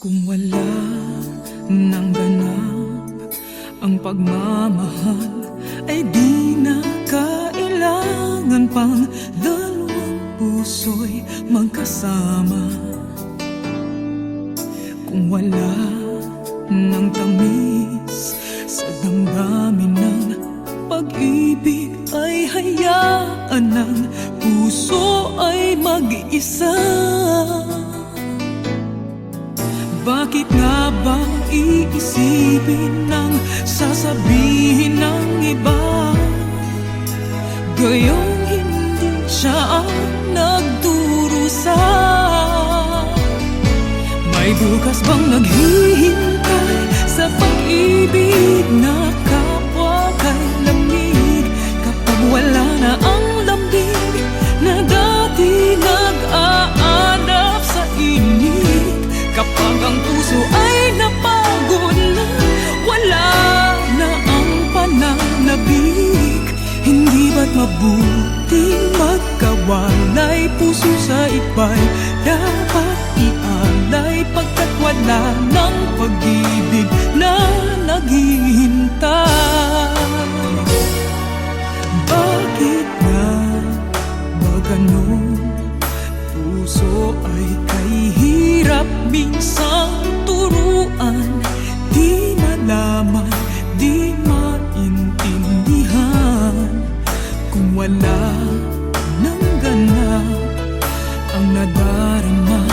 Kung wala nang ganap ang pagmamahal, ay di na kailangan pang dalawang puso'y magkasama. Kung wala nang tamis sa damdamin ng pag-ibig, ay hayaan ng puso ay mag-isa. Bakit nga ba iisipin ng sasabihin ng iba, gayong hindi siya ang nagdurusa? May bukas bang naghihintay sa pag-ibig na kapwa kay lamig, kapag wala na ang lambing na dati nag-aanap sa init? Kapag ang puso ay napagod na, wala na ang pananabik, hindi ba't mabuting magkawalay? Puso sa iba'y dapat ialay, pagkat wala ng pag-ibig na naghihintay. Bakit nga ba ganon? Puso ay kay hirap minsang turuan, di malaman, di maintindihan. Kung wala nang ganap ang nadarama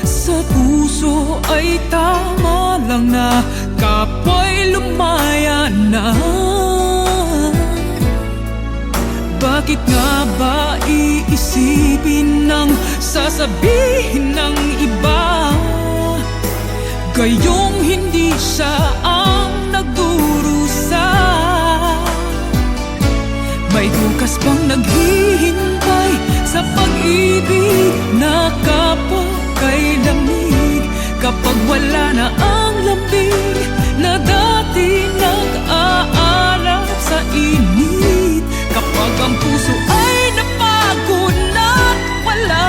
sa puso, ay tama lang na kapwa'y lumaya na. Bakit nga ba iisipin ng sasabihin ng iba, gayong hindi siya ang nagdurusa? May bukas bang naghihintay sa pag-ibig na kapwa kay lamig, kapag wala na ang lambing na dati nag-aalab sa init? Kapag ang puso ay napagod na, wala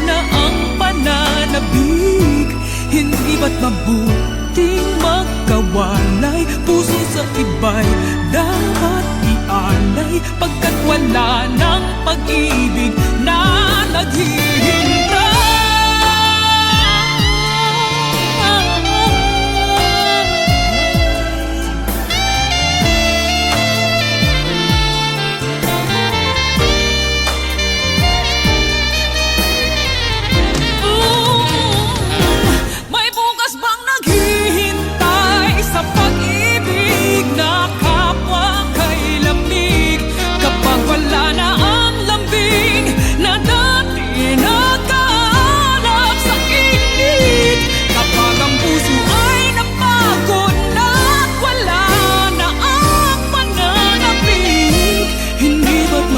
na ang pananabik, hindi ba't mabuting magkawalay? Puso sa iba'y dapat ialay, pagkat wala ng pag-ibig na naghihintay.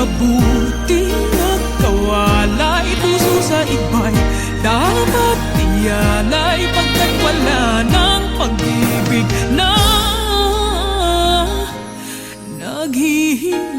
Mabuting magkawalay, puso sa iba'y dapat ialay, pagkat wala ng pag-ibig na naghihintay.